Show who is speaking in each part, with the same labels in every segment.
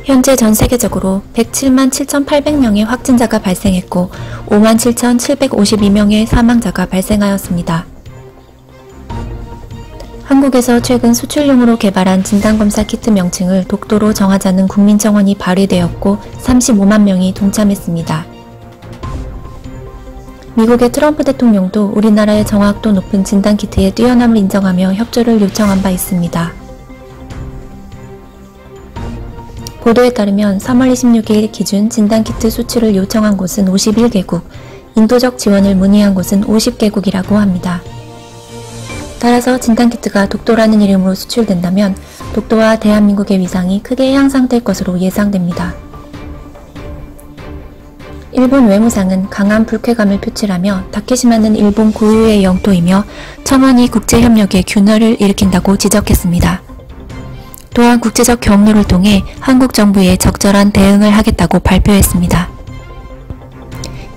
Speaker 1: 현재 전 세계적으로 107만 7,800명의 확진자가 발생했고 5만 7,752명의 사망자가 발생하였습니다. 한국에서 최근 수출용으로 개발한 진단검사 키트 명칭을 독도로 정하자는 국민청원이 발의되었고 35만 명이 동참했습니다. 미국의 트럼프 대통령도 우리나라의 정확도 높은 진단키트의 뛰어남을 인정하며 협조를 요청한 바 있습니다. 보도에 따르면 3월 26일 기준 진단키트 수출을 요청한 곳은 51개국, 인도적 지원을 문의한 곳은 50개국이라고 합니다. 따라서 진단키트가 독도라는 이름으로 수출된다면 독도와 대한민국의 위상이 크게 향상될 것으로 예상됩니다. 일본 외무상은 강한 불쾌감을 표출하며 다케시마는 일본 고유의 영토이며 청원이 국제협력의 균열을 일으킨다고 지적했습니다. 또한 국제적 경로를 통해 한국 정부에 적절한 대응을 하겠다고 발표했습니다.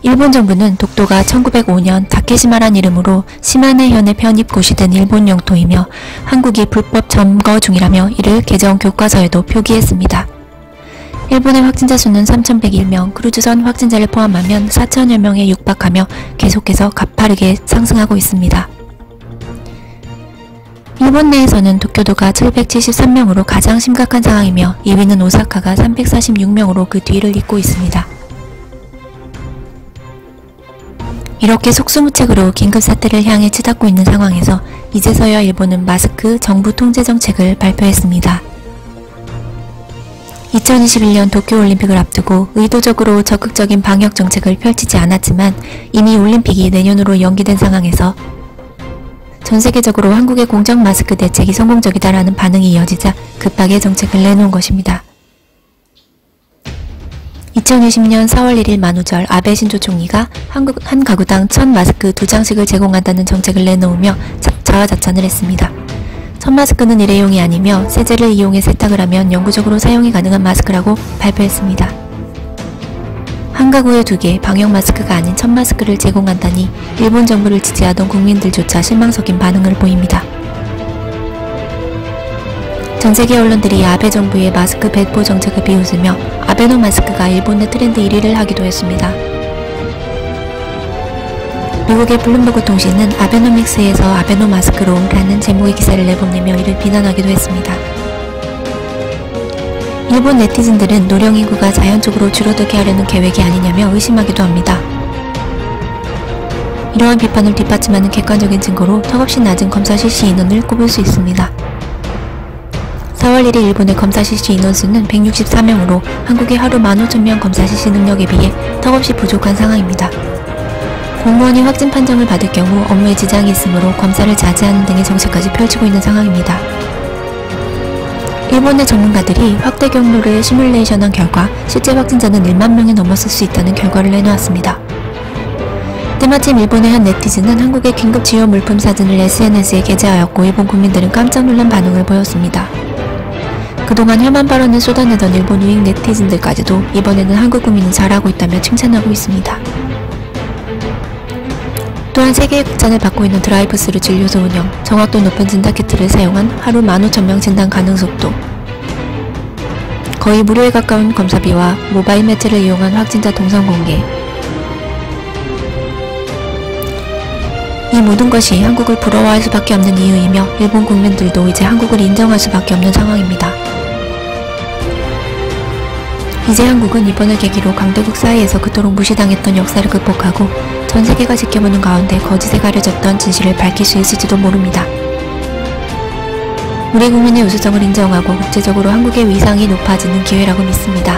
Speaker 1: 일본 정부는 독도가 1905년 다케시마란 이름으로 시마네현의 편입국이 된 일본 영토이며 한국이 불법 점거 중이라며 이를 개정 교과서에도 표기했습니다. 일본의 확진자 수는 3,101명, 크루즈선 확진자를 포함하면 4,000여 명에 육박하며 계속해서 가파르게 상승하고 있습니다. 일본 내에서는 도쿄도가 773명으로 가장 심각한 상황이며 2위는 오사카가 346명으로 그 뒤를 잇고 있습니다. 이렇게 속수무책으로 긴급사태를 향해 치닫고 있는 상황에서 이제서야 일본은 마스크 정부 통제 정책을 발표했습니다. 2021년 도쿄올림픽을 앞두고 의도적으로 적극적인 방역 정책을 펼치지 않았지만 이미 올림픽이 내년으로 연기된 상황에서 전세계적으로 한국의 공적 마스크 대책이 성공적이다라는 반응이 이어지자 급하게 정책을 내놓은 것입니다. 2020년 4월 1일 만우절 아베 신조 총리가 한 가구당 1,000마스크 2장씩을 제공한다는 정책을 내놓으며 자화자찬을 했습니다. 1,000마스크는 일회용이 아니며 세제를 이용해 세탁을 하면 영구적으로 사용이 가능한 마스크라고 발표했습니다. 한 가구에 2개 방역 마스크가 아닌 1,000마스크를 제공한다니 일본 정부를 지지하던 국민들조차 실망 섞인 반응을 보입니다. 전세계 언론들이 아베 정부의 마스크 배포 정책을 비웃으며 아베노 마스크가 일본 내 트렌드 1위를 하기도 했습니다. 미국의 블룸버그 통신은 아베노믹스에서 아베노 마스크로 라는 제목의 기사를 내보내며 이를 비난하기도 했습니다. 일본 네티즌들은 노령 인구가 자연적으로 줄어들게 하려는 계획이 아니냐며 의심하기도 합니다. 이러한 비판을 뒷받침하는 객관적인 증거로 턱없이 낮은 검사 실시 인원을 꼽을 수 있습니다. 4월 1일 일본의 검사 실시 인원수는 164명으로 한국의 하루 15,000명 검사 실시 능력에 비해 턱없이 부족한 상황입니다. 공무원이 확진 판정을 받을 경우 업무에 지장이 있으므로 검사를 자제하는 등의 정책까지 펼치고 있는 상황입니다. 일본 내 전문가들이 확대 경로를 시뮬레이션한 결과 실제 확진자는 1만 명이 넘었을 수 있다는 결과를 내놓았습니다. 때마침 일본의 한 네티즌은 한국의 긴급 지원 물품 사진을 SNS에 게재하였고 일본 국민들은 깜짝 놀란 반응을 보였습니다. 그동안 혐한 발언을 쏟아내던 일본 우익 네티즌들까지도 이번에는 한국 국민이 잘하고 있다며 칭찬하고 있습니다. 또한 세계의 극찬을 받고 있는 드라이브스루 진료소 운영, 정확도 높은 진단키트를 사용한 하루 15,000명 진단 가능 속도, 거의 무료에 가까운 검사비와 모바일 매체를 이용한 확진자 동선 공개, 이 모든 것이 한국을 부러워할 수밖에 없는 이유이며 일본 국민들도 이제 한국을 인정할 수밖에 없는 상황입니다. 이제 한국은 이번을 계기로 강대국 사이에서 그토록 무시당했던 역사를 극복하고 전 세계가 지켜보는 가운데 거짓에 가려졌던 진실을 밝힐 수 있을지도 모릅니다. 우리 국민의 우수성을 인정하고 국제적으로 한국의 위상이 높아지는 기회라고 믿습니다.